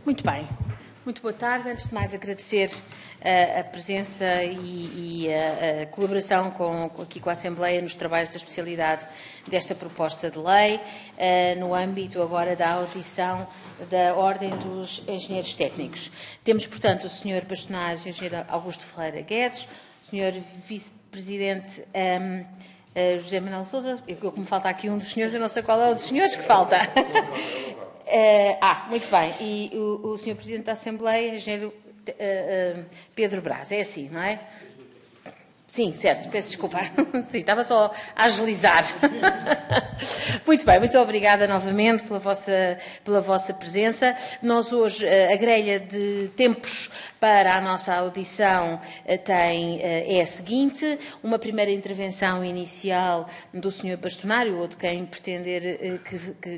Muito bem. Muito boa tarde. Antes de mais, agradecer a presença e a colaboração aqui com a Assembleia nos trabalhos da especialidade desta proposta de lei, no âmbito agora da audição da Ordem dos Engenheiros Técnicos. Temos, portanto, o Sr. Bastonário, o Engenheiro Augusto Ferreira Guedes, o Sr. Vice-Presidente José Manuel Sousa. Como falta aqui um dos senhores, eu não sei qual é o dos senhores que falta. Muito bem. E o Sr. Presidente da Assembleia, Engenheiro Pedro Brás. É assim, não é? Sim, certo. Peço desculpa. Sim, estava só a agilizar. Muito bem. Muito obrigada novamente pela vossa presença. Nós hoje, a grelha de tempos para a nossa audição é a seguinte: uma primeira intervenção inicial do Sr. Bastonário, ou de quem pretender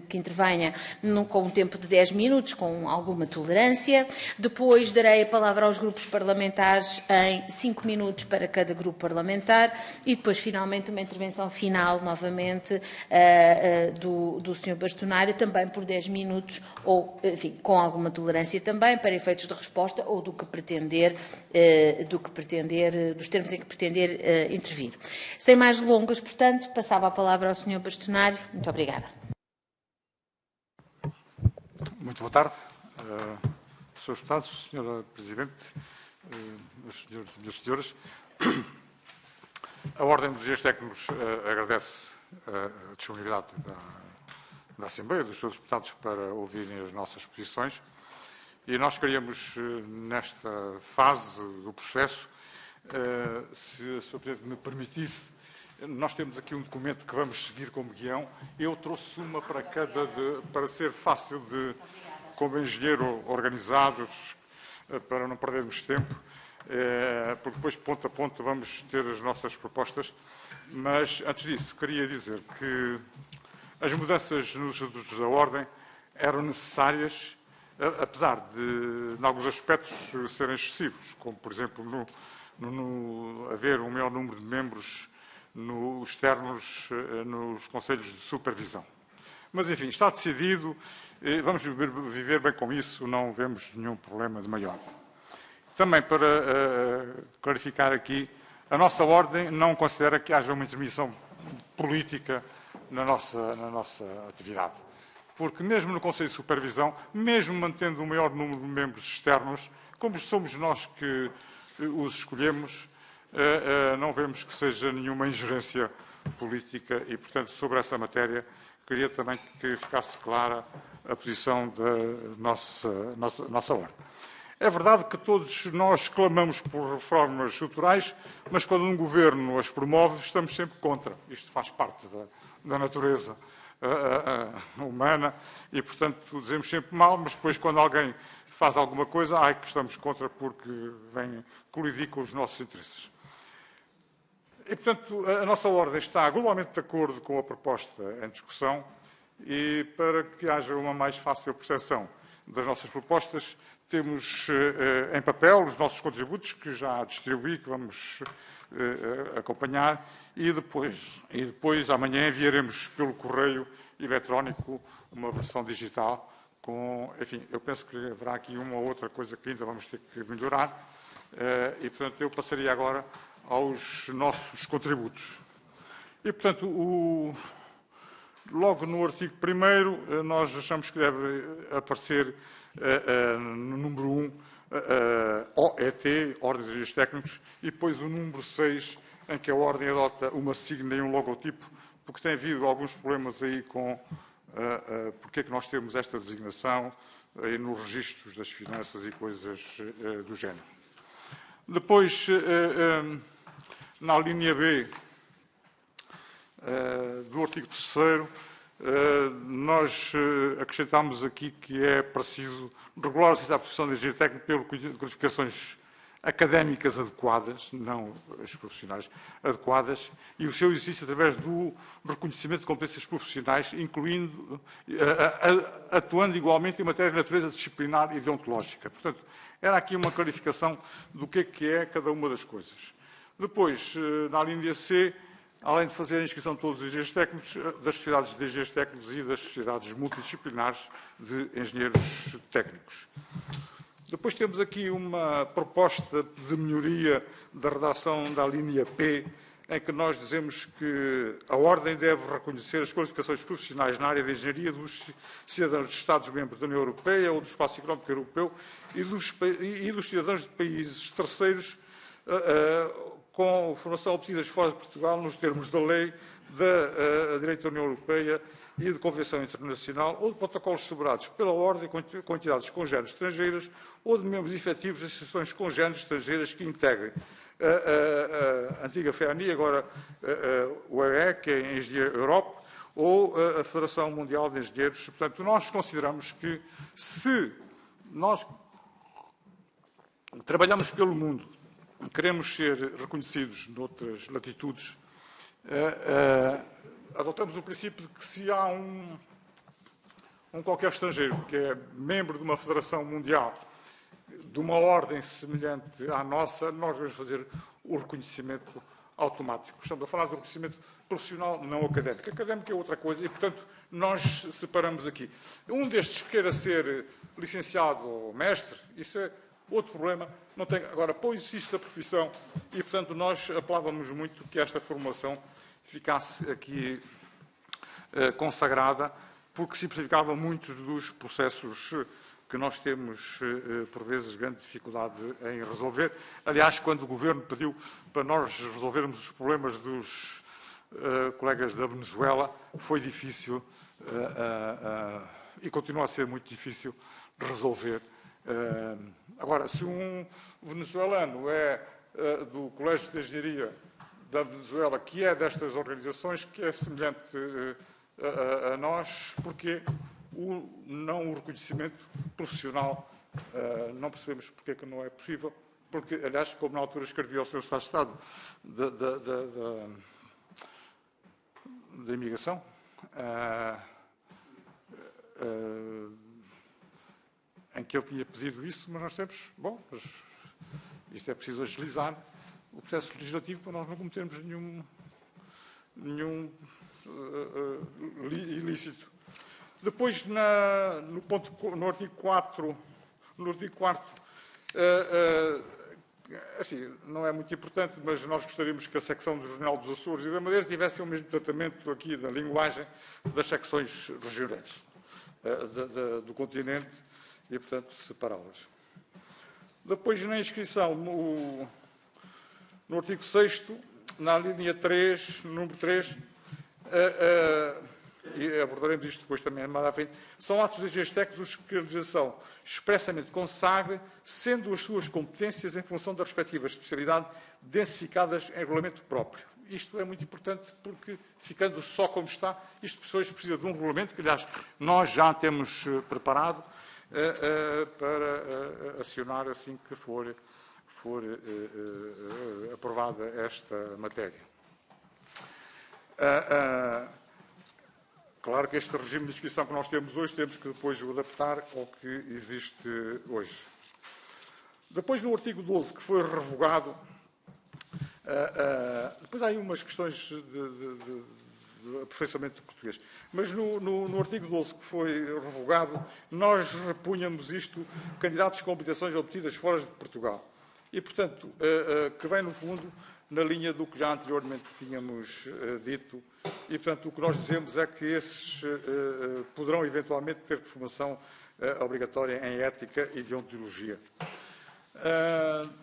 que intervenha, com um tempo de 10 minutos, com alguma tolerância. Depois darei a palavra aos grupos parlamentares em 5 minutos para cada grupo parlamentar e depois, finalmente, uma intervenção final, novamente, do Sr. Bastonário, também por 10 minutos, ou, enfim, com alguma tolerância também, para efeitos de resposta ou do que pretender, dos termos em que pretender intervir. Sem mais delongas, portanto, passava a palavra ao Sr. Bastonário. Muito obrigada. Muito boa tarde, Sr. Deputado, Sra. Presidente, meus senhores e minhas senhoras. A Ordem dos Engenheiros Técnicos agradece a disponibilidade da Assembleia, dos seus deputados, para ouvirem as nossas posições. E nós queríamos, nesta fase do processo, se a Sra. Presidente me permitisse, nós temos aqui um documento que vamos seguir como guião. Eu trouxe uma para para ser fácil de, como engenheiro, organizados, para não perdermos tempo, porque depois, ponto a ponto, vamos ter as nossas propostas. Mas, antes disso, queria dizer que as mudanças nos estatutos da Ordem eram necessárias, apesar de, em alguns aspectos, serem excessivos, como, por exemplo, haver um maior número de membros externos nos conselhos de supervisão. Mas, enfim, está decidido, vamos viver bem com isso, não vemos nenhum problema de maior. Também, para clarificar aqui, a nossa Ordem não considera que haja uma intermissão política na nossa atividade. Porque mesmo no Conselho de Supervisão, mesmo mantendo o maior número de membros externos, como somos nós que os escolhemos, não vemos que seja nenhuma ingerência política e, portanto, sobre essa matéria, queria também que ficasse clara a posição da nossa Ordem. É verdade que todos nós clamamos por reformas estruturais, mas quando um governo as promove, estamos sempre contra. Isto faz parte da natureza humana e, portanto, dizemos sempre mal, mas depois, quando alguém faz alguma coisa, que estamos contra porque vem colidir com os nossos interesses. E, portanto, a nossa Ordem está globalmente de acordo com a proposta em discussão e, para que haja uma mais fácil percepção das nossas propostas, temos em papel os nossos contributos, que já distribuí, que vamos acompanhar, e depois amanhã enviaremos pelo correio eletrónico uma versão digital com, enfim, eu penso que haverá aqui uma ou outra coisa que ainda vamos ter que melhorar, e, portanto, eu passaria agora aos nossos contributos. E, portanto, logo no artigo 1º, nós achamos que deve aparecer no número 1, OET, Ordem dos Engenheiros Técnicos, e depois o número 6, em que a Ordem adota uma sigla e um logotipo, porque tem havido alguns problemas aí com porque é que nós temos esta designação aí nos registros das finanças e coisas do género. Depois, na linha B do artigo 3º, nós acrescentámos aqui que é preciso regular o exercício da profissão de engenheiro técnico pelas qualificações académicas adequadas, não as profissionais adequadas, e o seu exercício através do reconhecimento de competências profissionais, incluindo, atuando igualmente em matéria de natureza disciplinar e deontológica. Portanto, era aqui uma clarificação do que é cada uma das coisas. Depois, na linha C, além de fazer a inscrição de todos os engenheiros técnicos, das sociedades de engenheiros técnicos e das sociedades multidisciplinares de engenheiros técnicos. Depois temos aqui uma proposta de melhoria da redação da linha P, em que nós dizemos que a Ordem deve reconhecer as qualificações profissionais na área de engenharia dos cidadãos de Estados-membros da União Europeia ou do Espaço Económico Europeu e dos cidadãos de países terceiros com formação obtidas fora de Portugal nos termos da lei, da direito da União Europeia e de Convenção Internacional ou de protocolos celebrados pela Ordem com entidades congêneres estrangeiras ou de membros efetivos de associações congêneres estrangeiras que integrem a antiga FEANI, agora o EE, que é a Engenharia Europe, ou a Federação Mundial de Engenheiros. Portanto, nós consideramos que se nós trabalhamos pelo mundo, queremos ser reconhecidos noutras latitudes, adotamos o princípio de que se há um qualquer estrangeiro que é membro de uma federação mundial, de uma ordem semelhante à nossa, nós vamos fazer o reconhecimento automático. Estamos a falar do reconhecimento profissional, não académico. Académico é outra coisa e, portanto, nós separamos aqui. Um destes queira ser licenciado ou mestre, isso é outro problema. Não tem, agora, para o exercício da profissão, e, portanto, nós apelávamos muito que esta formação ficasse aqui consagrada, porque simplificava muitos dos processos que nós temos, por vezes, grande dificuldade em resolver. Aliás, quando o Governo pediu para nós resolvermos os problemas dos colegas da Venezuela, foi difícil e continua a ser muito difícil resolver. Agora, se um venezuelano é do Colégio de Engenharia da Venezuela, que é destas organizações, que é semelhante a nós, porque o reconhecimento profissional, não percebemos porque é que não é possível, porque, aliás, como na altura escrevi ao Sr. Estado da Imigração, em que ele tinha pedido isso, mas nós temos, bom, mas isto é preciso agilizar o processo legislativo para nós não cometermos nenhum ilícito. Depois, no artigo 4, assim, não é muito importante, mas nós gostaríamos que a secção do Jornal dos Açores e da Madeira tivessem o mesmo tratamento aqui da linguagem das secções regionais do continente e, portanto, separá-las. Depois, na inscrição, no artigo 6º, na linha 3, número 3, e abordaremos isto depois também mais à frente, são atos de engenheiros técnicos que a legislação expressamente consagre, sendo as suas competências em função da respectiva especialidade densificadas em regulamento próprio. Isto é muito importante porque, ficando só como está, isto precisa de um regulamento que, aliás, nós já temos preparado para acionar assim que for aprovada esta matéria. Claro que este regime de inscrição que nós temos hoje, temos que depois o adaptar ao que existe hoje. Depois, no artigo 12, que foi revogado, depois há aí umas questões de aperfeiçoamento do português, mas no artigo 12, que foi revogado, nós repunhamos isto, candidatos com habilitações obtidas fora de Portugal. E, portanto, que vem, no fundo, na linha do que já anteriormente tínhamos dito, e, portanto, o que nós dizemos é que esses poderão, eventualmente, ter formação obrigatória em ética e deontologia.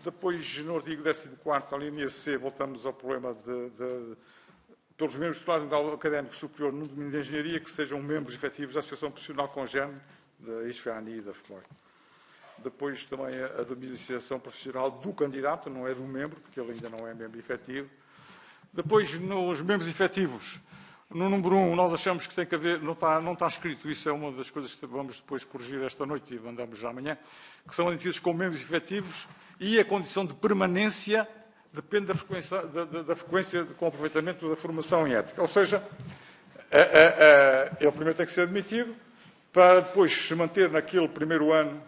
Depois, no artigo 14º, a linha C, voltamos ao problema pelos membros titulares do grau académico superior no domínio da engenharia, que sejam membros efetivos da Associação Profissional Congênere, da ISFANI e da FLOI. Depois também a domiciliação profissional do candidato, não é do membro, porque ele ainda não é membro efetivo. Depois, nos membros efetivos, no número 1, nós achamos que tem que haver, não está escrito, isso é uma das coisas que vamos depois corrigir esta noite e mandamos já amanhã, que são admitidos como membros efetivos e a condição de permanência depende da frequência com aproveitamento da formação em ética. Ou seja, ele primeiro tem que ser admitido para depois se manter naquele primeiro ano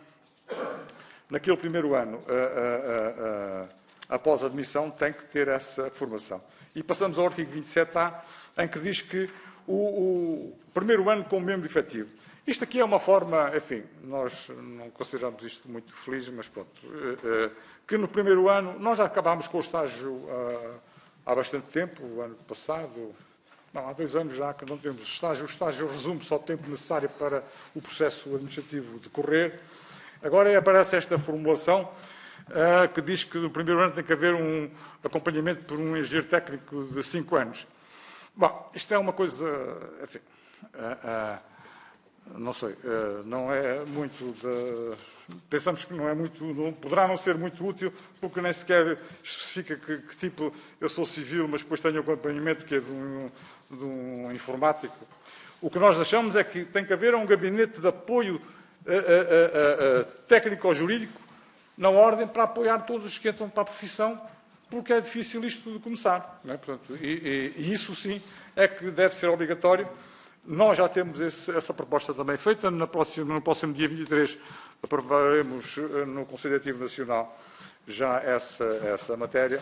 após a admissão, tem que ter essa formação. E passamos ao artigo 27A, em que diz que o primeiro ano como membro efetivo. Isto aqui é uma forma, enfim, nós não consideramos isto muito feliz, mas pronto, que no primeiro ano, nós já acabámos com o estágio há bastante tempo, o ano passado, não, há 2 anos já que não temos estágio. O estágio resume só o tempo necessário para o processo administrativo decorrer. Agora aparece esta formulação que diz que no primeiro ano tem que haver um acompanhamento por um engenheiro técnico de 5 anos. Bom, isto é uma coisa, enfim, não sei, não é muito pensamos que não é muito, poderá não ser muito útil, porque nem sequer especifica que tipo, eu sou civil, mas depois tenho acompanhamento que é de um informático. O que nós achamos é que tem que haver um gabinete de apoio técnico-jurídico na ordem para apoiar todos os que entram para a profissão, porque é difícil isto de começar. Não é? Portanto, e isso sim é que deve ser obrigatório. Nós já temos essa proposta também feita. No próximo dia 23 aprovaremos no Conselho Diretivo Nacional já essa matéria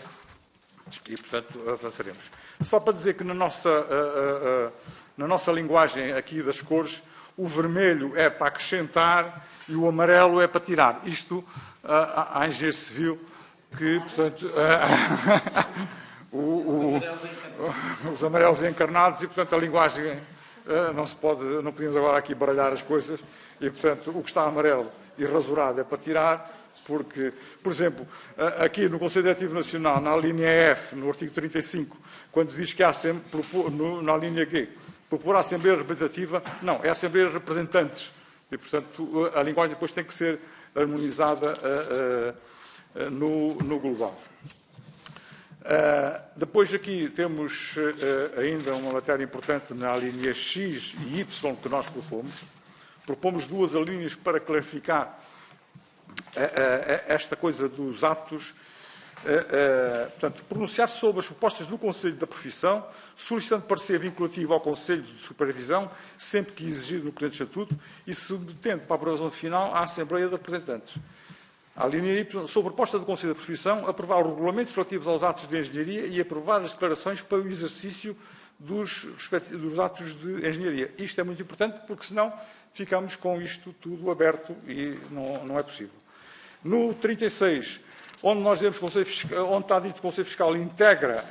e, portanto, avançaremos. Só para dizer que na nossa linguagem aqui das cores, o vermelho é para acrescentar e o amarelo é para tirar. Isto há engenheiro civil que, portanto, os amarelos encarnados e, portanto, a linguagem não podemos agora aqui baralhar as coisas e, portanto, o que está amarelo e rasurado é para tirar, porque, por exemplo, aqui no Conselho Diretivo Nacional, na linha F, no artigo 35, quando diz que há sempre, na linha G, propor a Assembleia Representativa, não, é a Assembleia de Representantes. E, portanto, a linguagem depois tem que ser harmonizada no global. Depois aqui temos ainda uma matéria importante na linha X e Y que nós propomos. Propomos 2 alíneas para clarificar esta coisa dos atos. Portanto, pronunciar-se sobre as propostas do Conselho da Profissão, solicitando parecer vinculativo ao Conselho de Supervisão, sempre que exigido no presente Estatuto, e submetendo para a aprovação final à Assembleia de Representantes. A linha Y, sobre a proposta do Conselho da Profissão, aprovar os regulamentos relativos aos atos de engenharia e aprovar as declarações para o exercício dos atos de engenharia. Isto é muito importante, porque senão ficamos com isto tudo aberto e não é possível. No 36, onde nós dizemos onde está dito que o Conselho Fiscal integra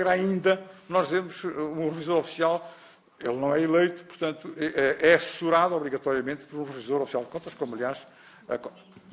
ainda, nós dizemos um revisor oficial, ele não é eleito, portanto, é assessorado obrigatoriamente por um revisor oficial de contas, como aliás...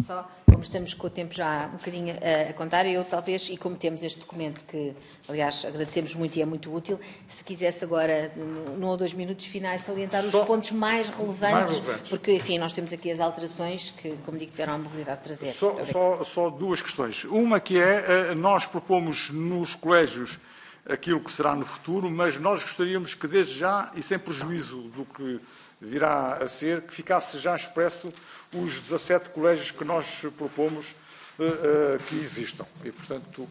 Só, como estamos com o tempo já um bocadinho a contar, eu talvez, e como temos este documento que, aliás, agradecemos muito e é muito útil, se quisesse agora, num ou 2 minutos finais, salientar os pontos mais relevantes, porque, enfim, nós temos aqui as alterações que, como digo, tiveram a mobilidade de trazer. Só 2 questões. Uma que é, nós propomos nos colégios aquilo que será no futuro, mas nós gostaríamos que desde já, e sem prejuízo do que virá a ser, que ficasse já expresso os 17 colégios que nós propomos que existam. E, portanto,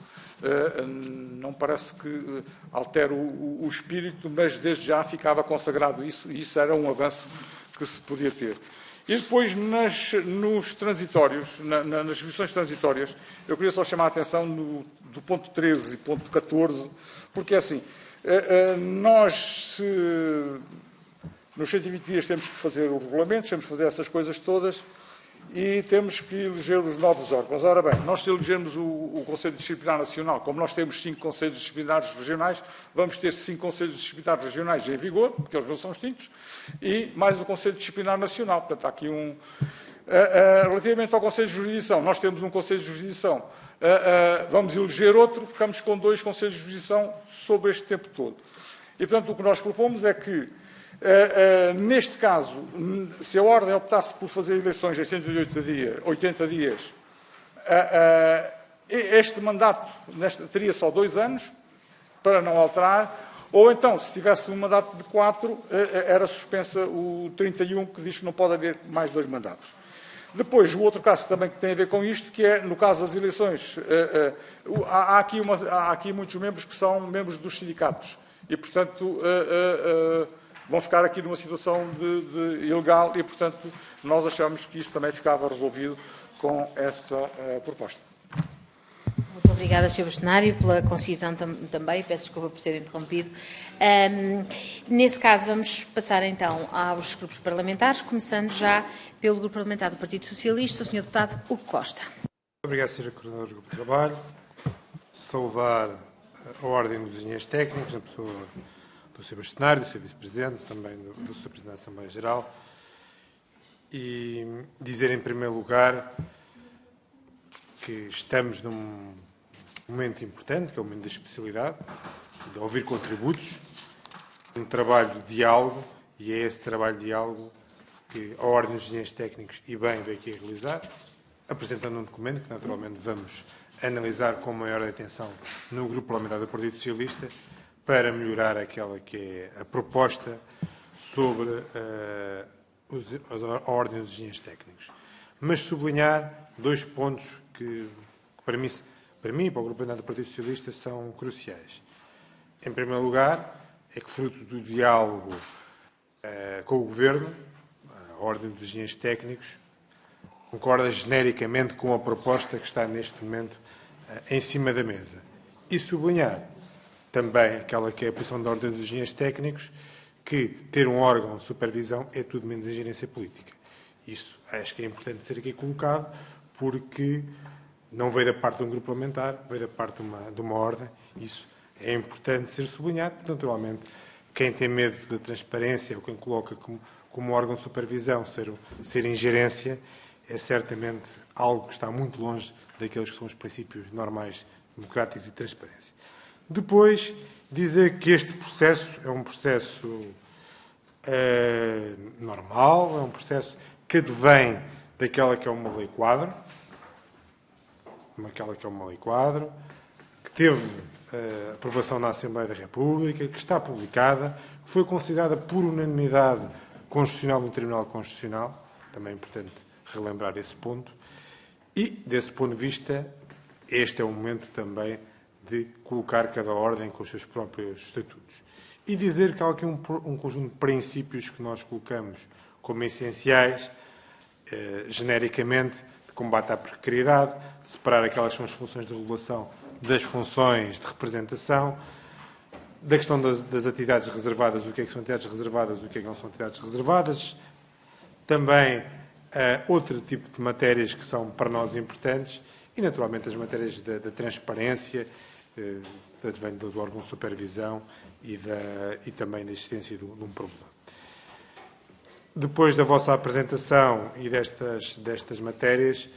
não parece que altere o espírito, mas desde já ficava consagrado isso, e isso era um avanço que se podia ter. E depois, nos transitórios, nas disposições transitórias, eu queria só chamar a atenção do ponto 13 e ponto 14, porque é assim, nós, nos 120 dias temos que fazer os regulamentos, temos que fazer essas coisas todas e temos que eleger os novos órgãos. Ora bem, nós se elegermos o Conselho Disciplinar Nacional, como nós temos 5 Conselhos Disciplinares Regionais, vamos ter 5 Conselhos Disciplinares Regionais em vigor, porque eles não são extintos, e mais o Conselho Disciplinar Nacional. Portanto, há aqui um... relativamente ao Conselho de Jurisdição, nós temos um Conselho de Jurisdição, vamos eleger outro, ficamos com 2 Conselhos de Jurisdição sobre este tempo todo. E, portanto, o que nós propomos é que, neste caso, se a Ordem optasse por fazer eleições em 80 dias, este mandato teria só 2 anos, para não alterar, ou então, se tivesse um mandato de 4, era suspensa o 31, que diz que não pode haver mais 2 mandatos. Depois, o outro caso também que tem a ver com isto, que é, no caso das eleições, há aqui muitos membros que são membros dos sindicatos e, portanto, vão ficar aqui numa situação de ilegal e, portanto, nós achamos que isso também ficava resolvido com essa proposta. Muito obrigada, Sr. Bastonário, pela concisão também. Peço desculpa por ser interrompido. Nesse caso, vamos passar então aos grupos parlamentares, começando já pelo Grupo Parlamentar do Partido Socialista, o Sr. Deputado Hugo Costa. Obrigado, Sra. Coordenadora do Grupo de Trabalho. Saudar a Ordem dos Engenheiros Técnicos, na pessoa do Sr. Bastonário, do Sr. Vice-Presidente, também do Sr. Presidente da Assembleia Geral, e dizer, em primeiro lugar, que estamos num momento importante, que é o momento da especialidade, de ouvir contributos, um trabalho de diálogo, e é esse trabalho de diálogo que a Ordem dos Engenheiros Técnicos e bem veio aqui realizar, apresentando um documento que, naturalmente, vamos analisar com maior atenção no Grupo Parlamentar do Partido Socialista para melhorar aquela que é a proposta sobre a Ordem dos Engenheiros Técnicos. Mas sublinhar dois pontos que para mim e para o Grupo Parlamentar do Partido Socialista, são cruciais. Em primeiro lugar, é que, fruto do diálogo com o Governo, a Ordem dos Engenheiros Técnicos concorda genericamente com a proposta que está neste momento em cima da mesa. E sublinhar também aquela que é a posição da Ordem dos Engenheiros Técnicos, que ter um órgão de supervisão é tudo menos ingerência política. Isso acho que é importante ser aqui colocado, porque não veio da parte de um grupo parlamentar, veio da parte de uma ordem. Isso é importante ser sublinhado. Portanto, naturalmente, quem tem medo da transparência, ou quem coloca como órgão de supervisão ser ingerência, é certamente algo que está muito longe daqueles que são os princípios normais, democráticos e de transparência. Depois, dizer que este processo é um processo normal, é um processo que advém daquela que é uma lei-quadro, que teve aprovação na Assembleia da República, que está publicada, que foi considerada por unanimidade constitucional no Tribunal Constitucional, também é importante relembrar esse ponto, e, desse ponto de vista, este é o momento também de colocar cada ordem com os seus próprios estatutos. E dizer que há aqui um conjunto de princípios que nós colocamos como essenciais, genericamente, de combate à precariedade, de separar aquelas que são as funções de regulação das funções de representação, da questão das atividades reservadas, o que é que são atividades reservadas, o que é que não são atividades reservadas, também outro tipo de matérias que são para nós importantes e, naturalmente, as matérias da transparência, do órgão de supervisão e também da existência de um problema. Depois da vossa apresentação e destas matérias,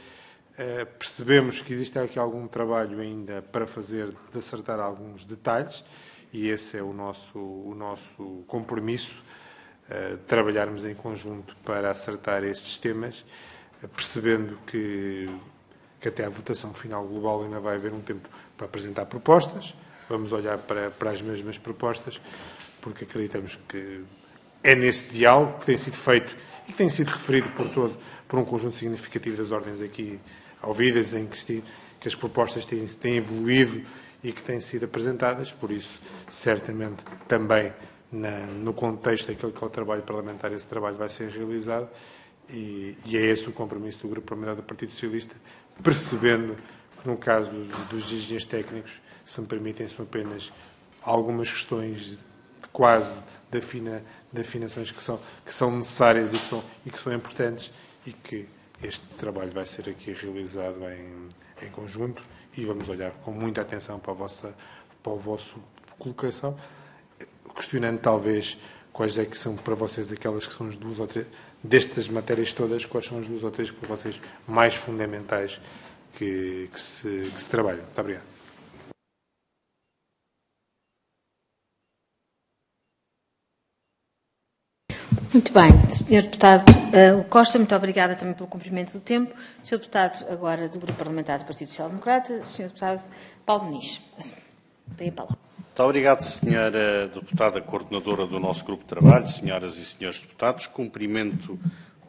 percebemos que existe aqui algum trabalho ainda para fazer, de acertar alguns detalhes, e esse é o nosso compromisso, trabalharmos em conjunto para acertar estes temas, percebendo que até à votação final global ainda vai haver um tempo para apresentar propostas. Vamos olhar para as mesmas propostas, porque acreditamos que é nesse diálogo que tem sido feito e que tem sido referido por um conjunto significativo das ordens aqui ouvidas, em que as propostas têm evoluído e que têm sido apresentadas. Por isso, certamente, também no contexto daquilo que é o trabalho parlamentar, esse trabalho vai ser realizado, e é esse o compromisso do Grupo Parlamentar do Partido Socialista, percebendo que, no caso dos engenheiros técnicos, se me permitem, são apenas algumas questões quase de afinações que são necessárias e que são importantes, e que este trabalho vai ser aqui realizado em conjunto, e vamos olhar com muita atenção para a vossa colocação, questionando talvez quais é que são para vocês aquelas que são as duas ou três, destas matérias todas, quais são as duas ou três para vocês mais fundamentais que se trabalham. Muito obrigado. Muito bem. Sr. Deputado Costa, muito obrigada também pelo cumprimento do tempo. Sr. Deputado, agora do Grupo Parlamentar do Partido Social Democrata, Sr. Deputado Paulo Muniz. Tem a palavra. Muito obrigado, Sra. Deputada Coordenadora do nosso Grupo de Trabalho, senhoras e senhores deputados. Cumprimento,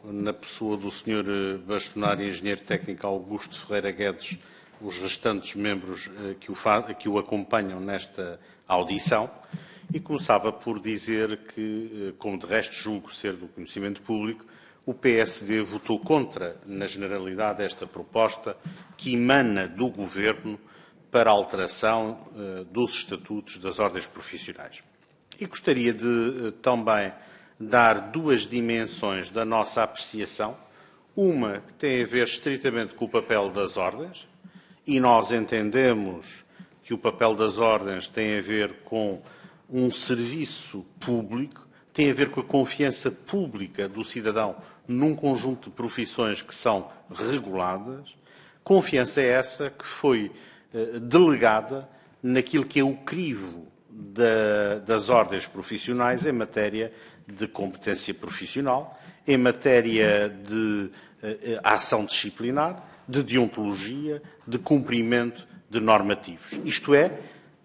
na pessoa do Sr. Bastonário Engenheiro Técnico Augusto Ferreira Guedes, os restantes membros que o acompanham nesta audição. E começava por dizer que, como de resto julgo ser do conhecimento público, o PSD votou contra, na generalidade, esta proposta que emana do Governo para a alteração dos estatutos das ordens profissionais. E gostaria de também dar duas dimensões da nossa apreciação. Uma que tem a ver estritamente com o papel das ordens, e nós entendemos que o papel das ordens tem a ver com um serviço público, tem a ver com a confiança pública do cidadão num conjunto de profissões que são reguladas. Confiança essa que foi delegada naquilo que é o crivo das ordens profissionais em matéria de competência profissional, em matéria de ação disciplinar, de deontologia, de cumprimento de normativos. Isto é,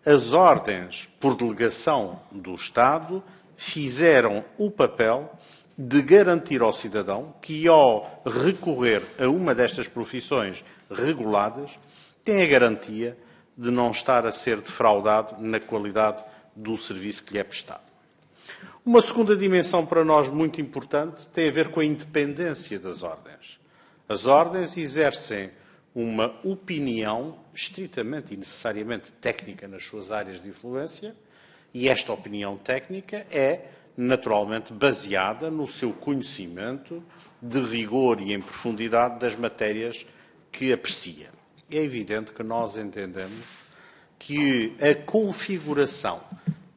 as ordens, por delegação do Estado, fizeram o papel de garantir ao cidadão que, ao recorrer a uma destas profissões reguladas, tem a garantia de não estar a ser defraudado na qualidade do serviço que lhe é prestado. Uma segunda dimensão para nós muito importante tem a ver com a independência das ordens. As ordens exercem uma opinião estritamente e necessariamente técnica nas suas áreas de influência, e esta opinião técnica é naturalmente baseada no seu conhecimento de rigor e em profundidade das matérias que aprecia. É evidente que nós entendemos que a configuração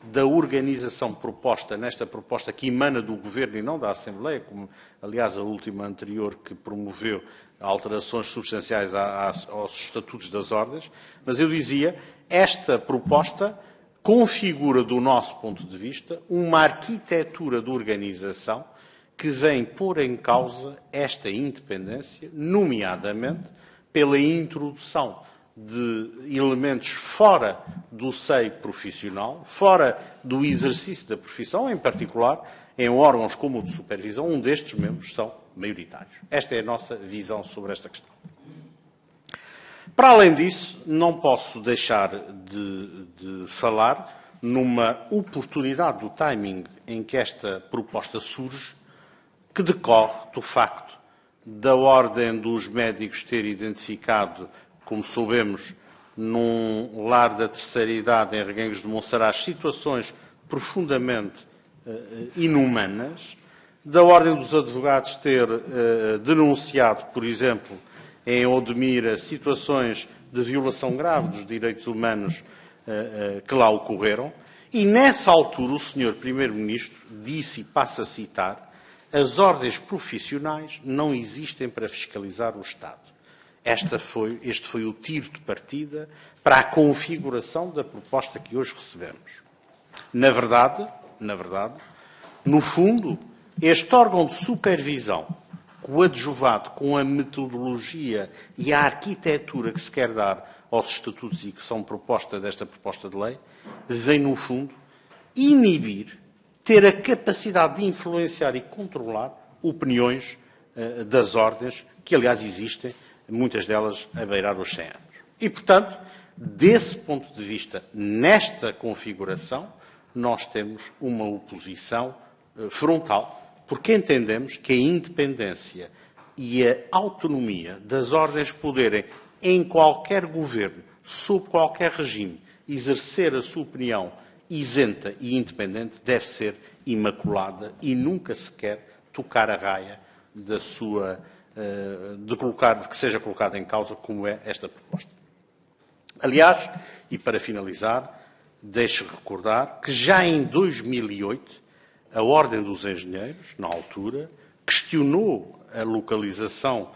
da organização proposta nesta proposta que emana do Governo e não da Assembleia, como aliás a última anterior que promoveu alterações substanciais aos estatutos das ordens, mas eu dizia, esta proposta configura, do nosso ponto de vista, uma arquitetura de organização que vem pôr em causa esta independência, nomeadamente pela introdução de elementos fora do seio profissional, fora do exercício da profissão, em particular em órgãos como o de supervisão, um destes membros são maioritários. Esta é a nossa visão sobre esta questão. Para além disso, não posso deixar de falar numa oportunidade do timing em que esta proposta surge, que decorre do facto da Ordem dos Médicos ter identificado, como soubemos, num lar da terceira idade em Reguengos de Monsaraz, situações profundamente inumanas, da Ordem dos Advogados ter denunciado, por exemplo, em Odmira, situações de violação grave dos direitos humanos que lá ocorreram, e nessa altura o Sr. Primeiro-Ministro disse, e passo a citar, as ordens profissionais não existem para fiscalizar o Estado. Este foi o tiro de partida para a configuração da proposta que hoje recebemos. Na verdade, no fundo, este órgão de supervisão, coadjuvado com a metodologia e a arquitetura que se quer dar aos estatutos e que são proposta desta proposta de lei, vem, no fundo, inibir, ter a capacidade de influenciar e controlar opiniões das ordens, que, aliás, existem, muitas delas a beirar os 100 anos. E, portanto, desse ponto de vista, nesta configuração, nós temos uma oposição frontal, porque entendemos que a independência e a autonomia das ordens poderem, em qualquer governo, sob qualquer regime, exercer a sua opinião isenta e independente, deve ser imaculada e nunca se quer tocar a raia da sua, de que seja colocada em causa, como é esta proposta. Aliás, e para finalizar, deixe recordar que já em 2008, a Ordem dos Engenheiros, na altura, questionou a localização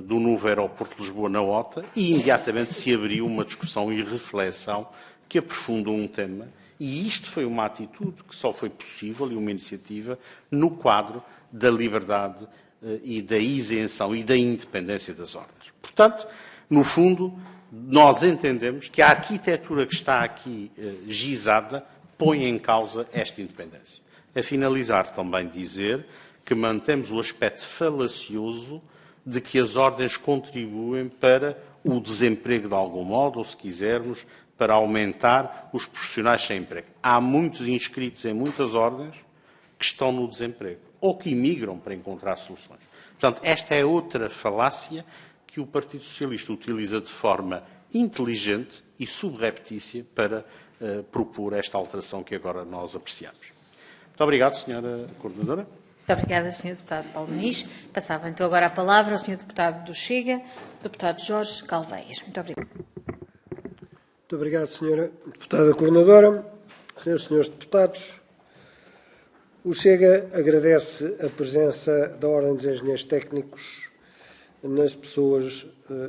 do novo aeroporto de Lisboa na OTA e imediatamente se abriu uma discussão e reflexão que aprofundou um tema. E isto foi uma atitude que só foi possível e uma iniciativa no quadro da liberdade e da isenção e da independência das ordens. Portanto, no fundo, nós entendemos que a arquitetura que está aqui gizada põe em causa esta independência. A finalizar, também dizer que mantemos o aspecto falacioso de que as ordens contribuem para o desemprego de algum modo, ou, se quisermos, para aumentar os profissionais sem emprego. Há muitos inscritos em muitas ordens que estão no desemprego ou que imigram para encontrar soluções. Portanto, esta é outra falácia que o Partido Socialista utiliza de forma inteligente e subreptícia para propor esta alteração que agora nós apreciamos. Muito obrigado, Sra. Coordenadora. Muito obrigada, Sr. Deputado Paulo Muniz. Passava então agora a palavra ao Sr. Deputado do Chega, Deputado Jorge Calveias. Muito obrigado. Muito obrigado, Sra. Deputada Coordenadora. Senhoras e senhores deputados, o Chega agradece a presença da Ordem dos Engenheiros Técnicos nas pessoas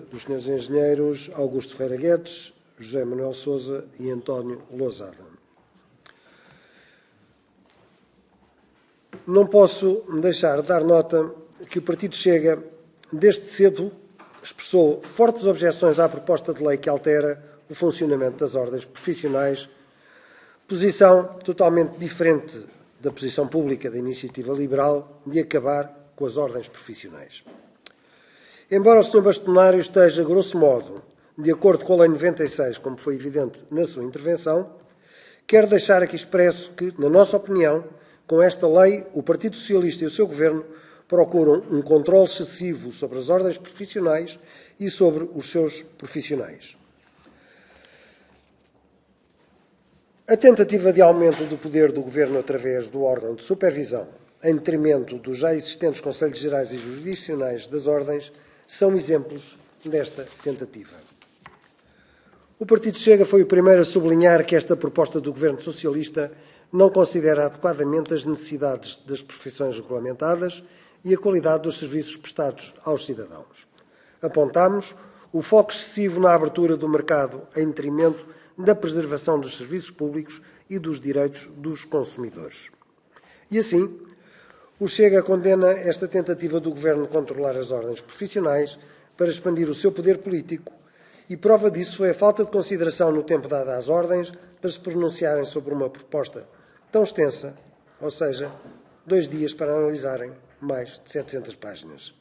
dos senhores engenheiros Augusto Ferreira Guedes, José Manuel Sousa e António Lousada. Não posso deixar de dar nota que o Partido Chega, desde cedo, expressou fortes objeções à proposta de lei que altera o funcionamento das ordens profissionais, posição totalmente diferente da posição pública da Iniciativa Liberal de acabar com as ordens profissionais. Embora o Sr. Bastonário esteja, grosso modo, de acordo com a Lei 96, como foi evidente na sua intervenção, quero deixar aqui expresso que, na nossa opinião, com esta lei, o Partido Socialista e o seu Governo procuram um controle excessivo sobre as ordens profissionais e sobre os seus profissionais. A tentativa de aumento do poder do Governo através do órgão de supervisão, em detrimento dos já existentes Conselhos Gerais e Jurisdicionais das Ordens, são exemplos desta tentativa. O Partido Chega foi o primeiro a sublinhar que esta proposta do Governo Socialista não considera adequadamente as necessidades das profissões regulamentadas e a qualidade dos serviços prestados aos cidadãos. Apontámos o foco excessivo na abertura do mercado em detrimento da preservação dos serviços públicos e dos direitos dos consumidores. E assim, o Chega condena esta tentativa do Governo de controlar as ordens profissionais para expandir o seu poder político e prova disso foi a falta de consideração no tempo dado às ordens para se pronunciarem sobre uma proposta tão extensa, ou seja, 2 dias para analisarem mais de 700 páginas.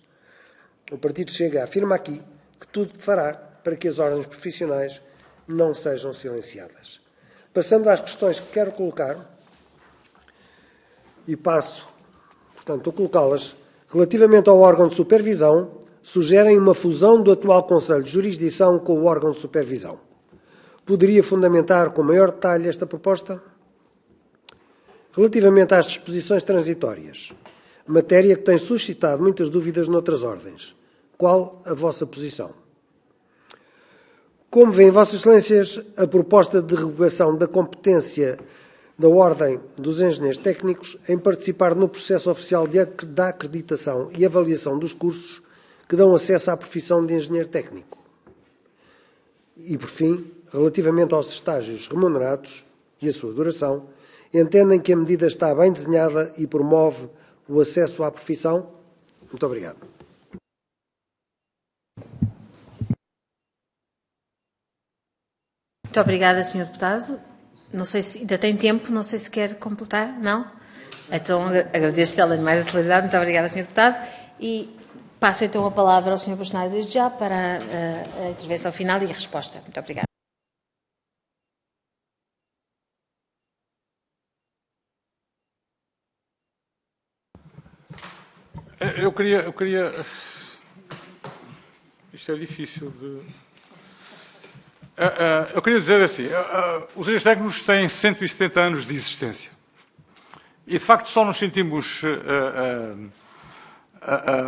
O Partido Chega afirma aqui que tudo fará para que as ordens profissionais não sejam silenciadas. Passando às questões que quero colocar, e passo, portanto, a colocá-las, relativamente ao órgão de supervisão, sugerem uma fusão do atual Conselho de Jurisdição com o órgão de supervisão. Poderia fundamentar com maior detalhe esta proposta? Relativamente às disposições transitórias, matéria que tem suscitado muitas dúvidas noutras ordens, qual a vossa posição? Como veem, Vossas Excelências, a proposta de revogação da competência da Ordem dos Engenheiros Técnicos em participar no processo oficial da acreditação e avaliação dos cursos que dão acesso à profissão de engenheiro técnico. E, por fim, relativamente aos estágios remunerados e a sua duração, entendem que a medida está bem desenhada e promove o acesso à profissão? Muito obrigado. Muito obrigada, Sr. Deputado. Não sei se ainda tem tempo, não sei se quer completar. Não? Então, agradeço-lhe além de mais a celeridade. Muito obrigada, Sr. Deputado. E passo então a palavra ao Sr. Bastonário desde já para a intervenção final e a resposta. Muito obrigada. Eu queria... Isto é difícil de... Eu queria dizer assim, os engenheiros técnicos têm 170 anos de existência. E, de facto, só nos sentimos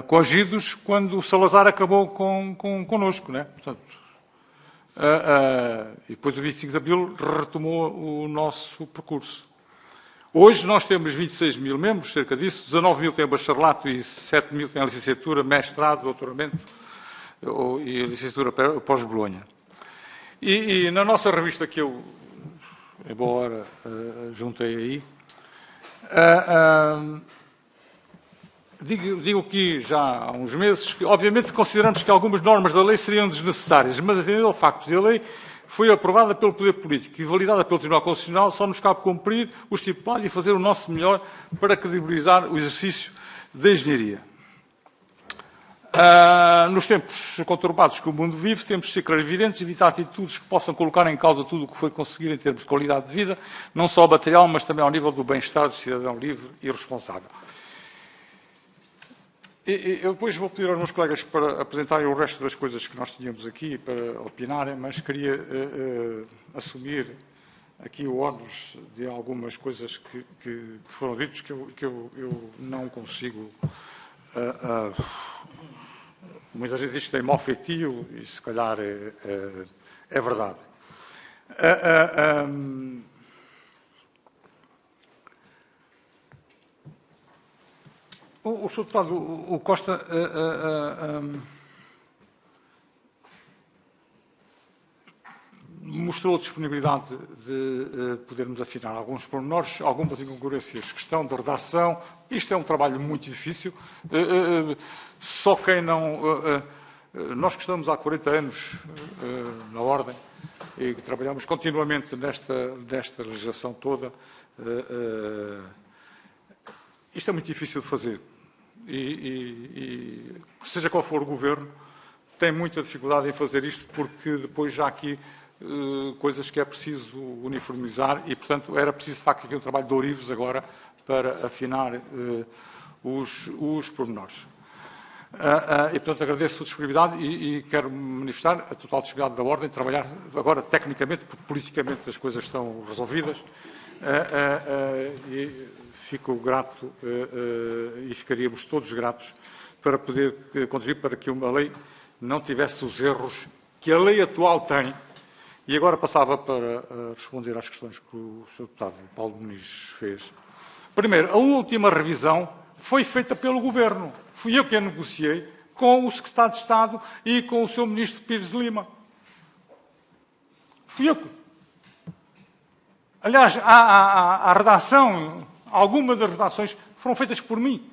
coagidos quando o Salazar acabou connosco, né? Portanto, e depois o 25 de Abril retomou o nosso percurso. Hoje nós temos 26 mil membros, cerca disso, 19 mil têm bacharelato e 7 mil têm licenciatura, mestrado, doutoramento e licenciatura pós-Bolonha. E na nossa revista que eu, embora juntei aí, digo aqui já há uns meses que, obviamente, consideramos que algumas normas da lei seriam desnecessárias, mas atendendo ao facto de a lei foi aprovada pelo Poder Político e validada pelo Tribunal Constitucional, só nos cabe cumprir o estipulado e fazer o nosso melhor para credibilizar o exercício da engenharia. Nos tempos conturbados que o mundo vive, temos de ser clarividentes, evitar atitudes que possam colocar em causa tudo o que foi conseguido em termos de qualidade de vida, não só material, mas também ao nível do bem-estar do cidadão livre e responsável. Eu depois vou pedir aos meus colegas para apresentarem o resto das coisas que nós tínhamos aqui, para opinarem, mas queria assumir aqui o ónus de algumas coisas que foram ditas que eu não consigo. Muita gente diz que tem mau feitio e se calhar é verdade. O Sr. Deputado, o Costa, mostrou disponibilidade de podermos afinar alguns pormenores, algumas incongruências, questão da redação. Isto é um trabalho muito difícil. Só quem não... Nós que estamos há 40 anos na Ordem e que trabalhamos continuamente nesta legislação toda, isto é muito difícil de fazer. E seja qual for o governo, tem muita dificuldade em fazer isto, porque depois já há aqui coisas que é preciso uniformizar e, portanto, era preciso, de facto, aqui um trabalho de ourives agora para afinar os pormenores. E, portanto, agradeço a disponibilidade e quero manifestar a total disponibilidade da Ordem de trabalhar agora tecnicamente, porque politicamente as coisas estão resolvidas. E fico grato e ficaríamos todos gratos para poder contribuir para que uma lei não tivesse os erros que a lei atual tem. E agora passava para responder às questões que o Sr. Deputado Paulo Muniz fez. Primeiro, a última revisão foi feita pelo Governo. Fui eu que a negociei com o Secretário de Estado e com o Sr. Ministro Pires de Lima. Fui eu que... Aliás, a redação, algumas das redações foram feitas por mim.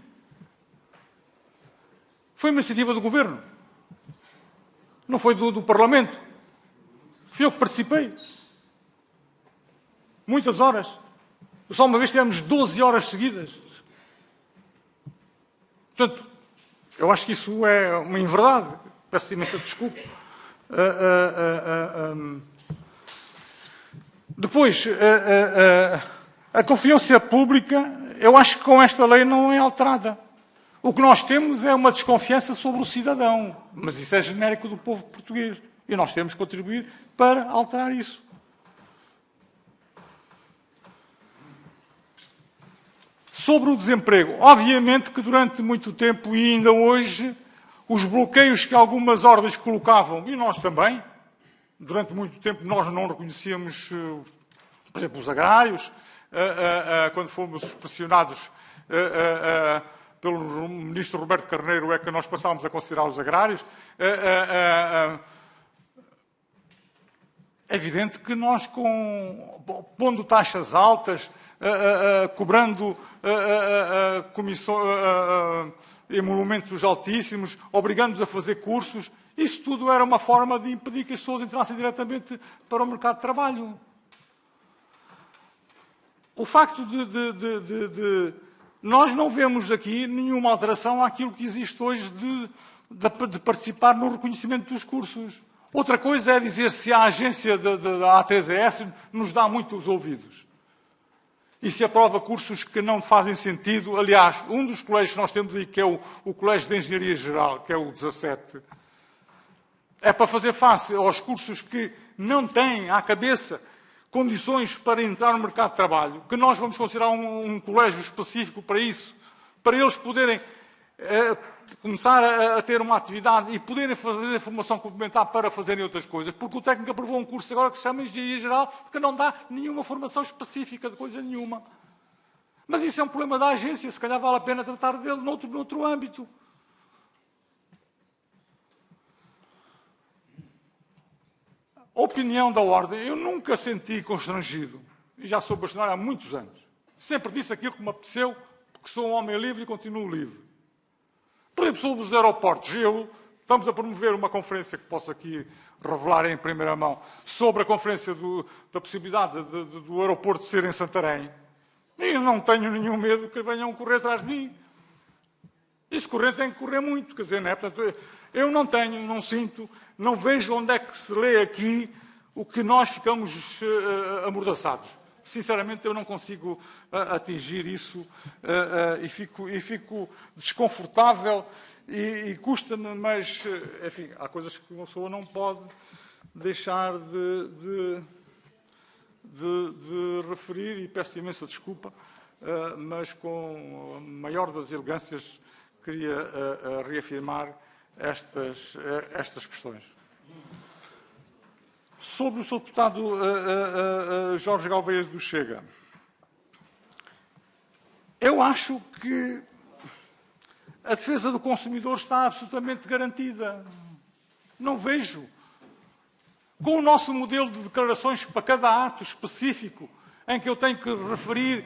Foi uma iniciativa do Governo. Não foi do Parlamento. Fui eu que participei. Muitas horas. Só uma vez tivemos 12 horas seguidas. Portanto, eu acho que isso é uma inverdade. Peço imensa desculpa. Depois, a confiança pública, eu acho que com esta lei não é alterada. O que nós temos é uma desconfiança sobre o cidadão. Mas isso é genérico do povo português. E nós temos que contribuir para alterar isso. Sobre o desemprego, obviamente que durante muito tempo e ainda hoje, os bloqueios que algumas ordens colocavam, e nós também, durante muito tempo nós não reconhecíamos, por exemplo, os agrários, quando fomos pressionados pelo ministro Roberto Carneiro, é que nós passámos a considerar os agrários. É evidente que nós, pondo taxas altas, cobrando emolumentos altíssimos, obrigando-nos a fazer cursos, isso tudo era uma forma de impedir que as pessoas entrassem diretamente para o mercado de trabalho. O facto de nós não vemos aqui nenhuma alteração àquilo que existe hoje de participar no reconhecimento dos cursos. Outra coisa é dizer se a agência da A3ES nos dá muito os ouvidos. E se aprova cursos que não fazem sentido. Aliás, um dos colégios que nós temos aí, que é o Colégio de Engenharia Geral, que é o 17, é para fazer face aos cursos que não têm à cabeça condições para entrar no mercado de trabalho, que nós vamos considerar um colégio específico para isso, para eles poderem começar a ter uma atividade e poderem fazer formação complementar para fazerem outras coisas, porque o técnico aprovou um curso agora que se chama Engenharia Geral, que não dá nenhuma formação específica de coisa nenhuma. Mas isso é um problema da agência, se calhar vale a pena tratar dele noutro âmbito. A opinião da Ordem, eu nunca senti constrangido, e já sou bastonário há muitos anos. Sempre disse aquilo que me apeteceu, porque sou um homem livre e continuo livre. Por exemplo, sobre os aeroportos, estamos a promover uma conferência que posso aqui revelar em primeira mão, sobre a conferência da possibilidade do aeroporto ser em Santarém. E eu não tenho nenhum medo que venham correr atrás de mim. E se correr, tem que correr muito, quer dizer, não é? Portanto, eu não sinto, não vejo onde é que se lê aqui o que nós ficamos amordaçados. sinceramente, eu não consigo atingir isso e fico desconfortável e custa-me, mas, enfim, há coisas que uma pessoa não pode deixar de referir e peço imensa desculpa, mas com a maior das elegâncias queria reafirmar estas questões. Sobre o Sr. Deputado Jorge Galvez do Chega, eu acho que a defesa do consumidor está absolutamente garantida. Não vejo. Com o nosso modelo de declarações para cada ato específico, em que eu tenho que referir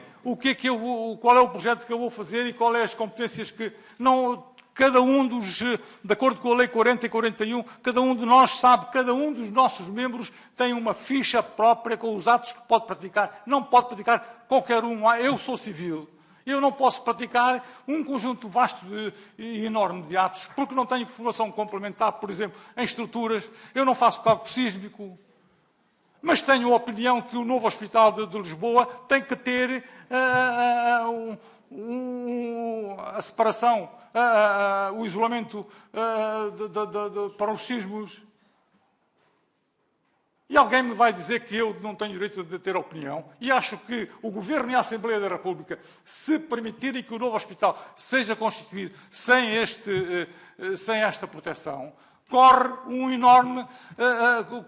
qual é o projeto que eu vou fazer e quais as competências que não... Cada um de acordo com a Lei 40 e 41, cada um de nós sabe, cada um dos nossos membros tem uma ficha própria com os atos que pode praticar. Não pode praticar qualquer um. Eu sou civil. Eu não posso praticar um conjunto vasto e enorme de atos, porque não tenho formação complementar, por exemplo, em estruturas. Eu não faço cálculo sísmico. Mas tenho a opinião que o novo Hospital de Lisboa tem que ter a separação, o isolamento para os sismos. E alguém me vai dizer que eu não tenho direito de ter opinião. E acho que o Governo e a Assembleia da República, se permitirem que o novo hospital seja constituído sem esta proteção,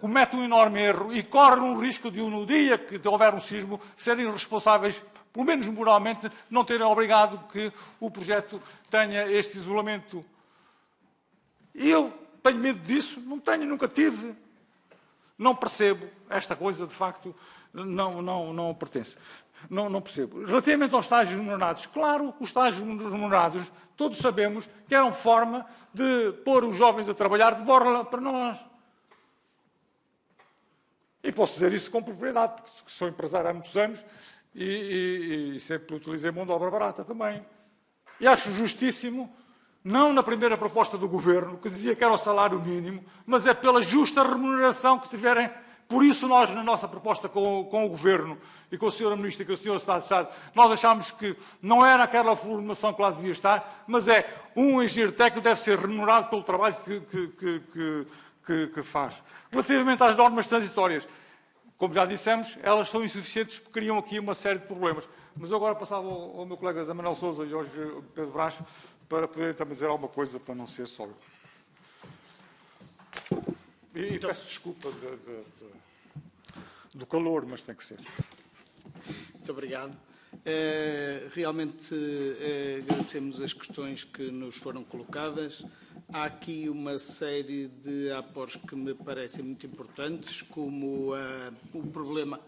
comete um enorme erro e corre um risco de, no dia que houver um sismo, serem responsáveis, pelo menos moralmente, não terem obrigado que o projeto tenha este isolamento. E eu tenho medo disso? Não tenho, nunca tive. Não percebo esta coisa, de facto, não pertence. Não percebo. Relativamente aos estágios remunerados, claro, os estágios remunerados, todos sabemos que eram forma de pôr os jovens a trabalhar de borla para nós. E posso dizer isso com propriedade, porque sou empresário há muitos anos e sempre utilizei mão de obra barata também. E acho justíssimo, não na primeira proposta do Governo, que dizia que era o salário mínimo, mas é pela justa remuneração que tiverem. Por isso nós, na nossa proposta com o Governo e com a Sra. Ministra e com o Sr. Estado de Estado, nós achámos que não era aquela formação que lá devia estar, mas é um engenheiro técnico deve ser remunerado pelo trabalho que faz. Relativamente às normas transitórias, como já dissemos, elas são insuficientes porque criam aqui uma série de problemas. Mas eu agora passava ao meu colega Zé Manuel Sousa e ao Pedro Brás para poderem também dizer alguma coisa para não ser só eu. E peço desculpa do calor, mas tem que ser. Muito obrigado. Realmente agradecemos as questões que nos foram colocadas. Há aqui uma série de aporos que me parecem muito importantes, como o problema...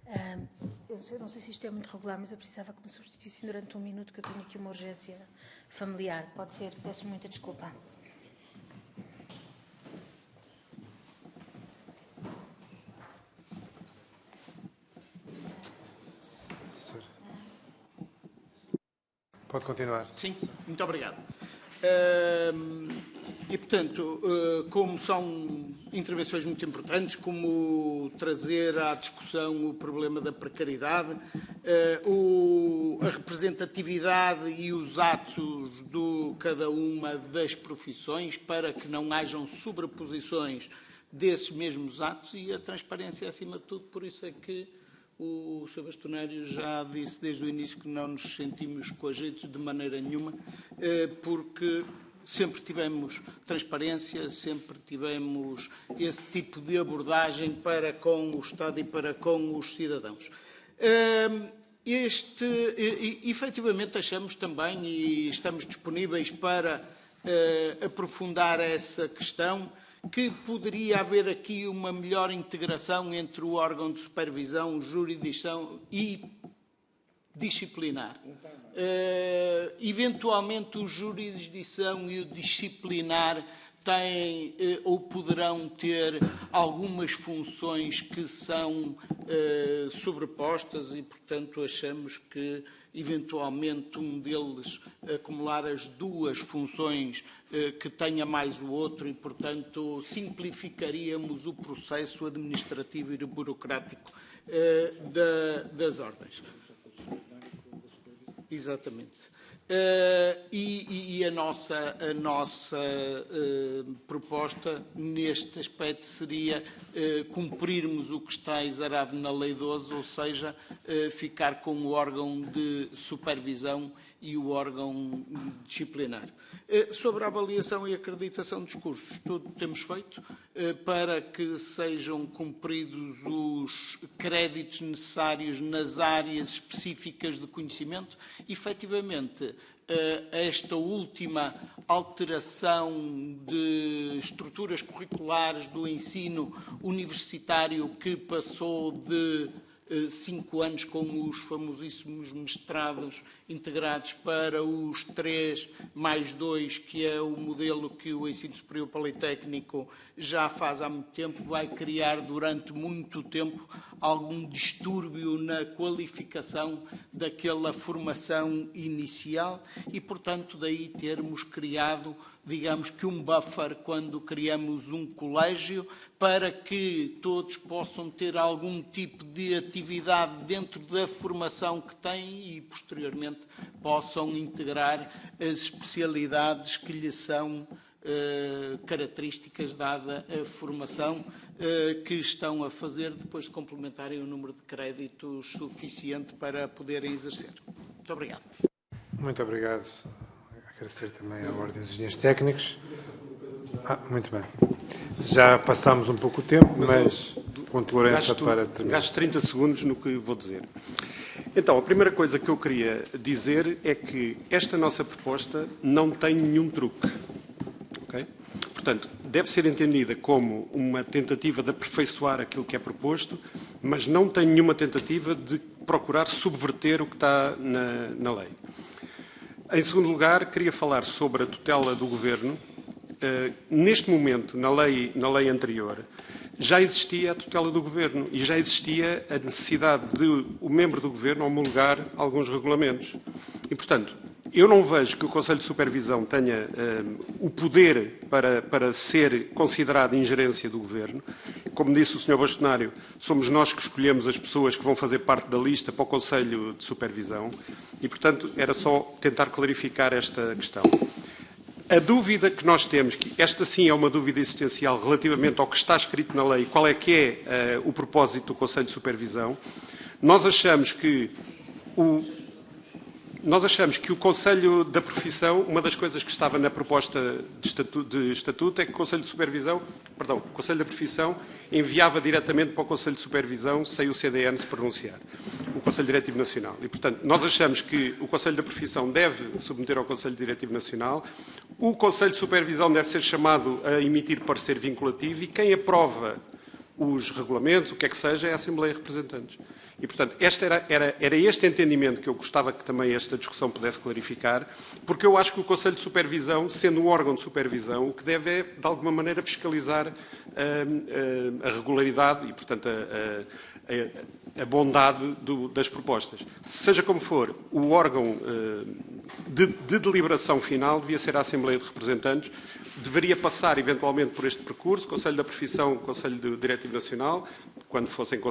Eu não sei se isto é muito regular, mas eu precisava que me substituíssem durante um minuto, que eu tenho aqui uma urgência familiar. Pode ser? Peço muita desculpa. Pode continuar. Sim, muito obrigado. E, portanto, como são intervenções muito importantes, como trazer à discussão o problema da precariedade, a representatividade e os atos de cada uma das profissões, para que não hajam sobreposições desses mesmos atos, e a transparência acima de tudo. Por isso é que o Sr. Bastonário já disse desde o início que não nos sentimos coagidos de maneira nenhuma, porque sempre tivemos transparência, sempre tivemos esse tipo de abordagem para com o Estado e para com os cidadãos. Efetivamente, achamos também, e estamos disponíveis para aprofundar essa questão, que poderia haver aqui uma melhor integração entre o órgão de supervisão, jurisdição e disciplinar. Eventualmente, o jurisdição e o disciplinar têm ou poderão ter algumas funções que são sobrepostas e, portanto, achamos que, eventualmente, um deles acumular as duas funções que tenha mais o outro e, portanto, simplificaríamos o processo administrativo e burocrático das ordens. Exatamente. E a nossa proposta neste aspecto seria cumprirmos o que está exarado na Lei 12, ou seja, ficar com o órgão de supervisão e o órgão disciplinar. Sobre a avaliação e acreditação dos cursos, tudo temos feito para que sejam cumpridos os créditos necessários nas áreas específicas de conhecimento. Efetivamente, esta última alteração de estruturas curriculares do ensino universitário, que passou de 5 anos com os famosíssimos mestrados integrados para os 3+2, que é o modelo que o ensino superior politécnico já faz há muito tempo, vai criar durante muito tempo algum distúrbio na qualificação daquela formação inicial e, portanto, daí termos criado, digamos que um buffer quando criamos um colégio para que todos possam ter algum tipo de atividade dentro da formação que têm e, posteriormente, possam integrar as especialidades que lhe são características dada a formação que estão a fazer depois de complementarem o número de créditos suficiente para poderem exercer. Muito obrigado. Muito obrigado. Agradecer também à Ordem dos Engenheiros Técnicos. Muito bem. Já passámos um pouco o tempo, mas Ponte Lourenço para terminar. Gasto 30 segundos no que vou dizer. Então, a primeira coisa que eu queria dizer é que esta nossa proposta não tem nenhum truque. Okay? Portanto, deve ser entendida como uma tentativa de aperfeiçoar aquilo que é proposto, mas não tem nenhuma tentativa de procurar subverter o que está na lei. Em segundo lugar, queria falar sobre a tutela do Governo. Neste momento, na lei anterior, já existia a tutela do Governo e já existia a necessidade de o membro do Governo homologar alguns regulamentos. E, portanto, eu não vejo que o Conselho de Supervisão tenha o poder para ser considerado ingerência do Governo. Como disse o Sr. Bastonário, somos nós que escolhemos as pessoas que vão fazer parte da lista para o Conselho de Supervisão e, portanto, era só tentar clarificar esta questão. A dúvida que nós temos, que esta sim é uma dúvida existencial relativamente ao que está escrito na lei, qual é que é o propósito do Conselho de Supervisão, nós achamos que o Conselho da Profissão, uma das coisas que estava na proposta de estatuto é que o Conselho da Profissão enviava diretamente para o Conselho de Supervisão sem o CDN se pronunciar, o Conselho Diretivo Nacional. E, portanto, nós achamos que o Conselho da Profissão deve submeter ao Conselho Diretivo Nacional, o Conselho de Supervisão deve ser chamado a emitir parecer vinculativo e quem aprova os regulamentos, o que é que seja, é a Assembleia de Representantes. E, portanto, era este entendimento que eu gostava que também esta discussão pudesse clarificar, porque eu acho que o Conselho de Supervisão, sendo um órgão de supervisão, o que deve é, de alguma maneira, fiscalizar a regularidade e, portanto, a bondade das propostas. Seja como for, o órgão de deliberação final devia ser a Assembleia de Representantes, deveria passar, eventualmente, por este percurso, Conselho da Profissão, Conselho Diretivo Nacional, quando fossem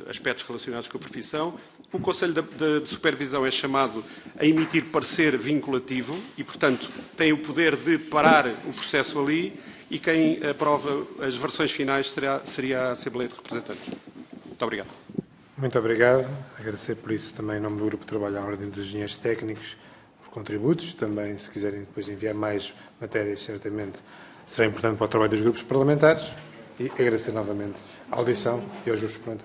aspectos relacionados com a profissão. O Conselho de Supervisão é chamado a emitir parecer vinculativo e, portanto, tem o poder de parar o processo ali e quem aprova as versões finais seria a Assembleia de Representantes. Muito obrigado. Muito obrigado. Agradecer por isso também em nome do Grupo de Trabalho à Ordem dos Engenheiros Técnicos por contributos. Também, se quiserem depois enviar mais matérias, certamente será importante para o trabalho dos grupos parlamentares. E agradecer novamente a audição e aos grupos parlamentares.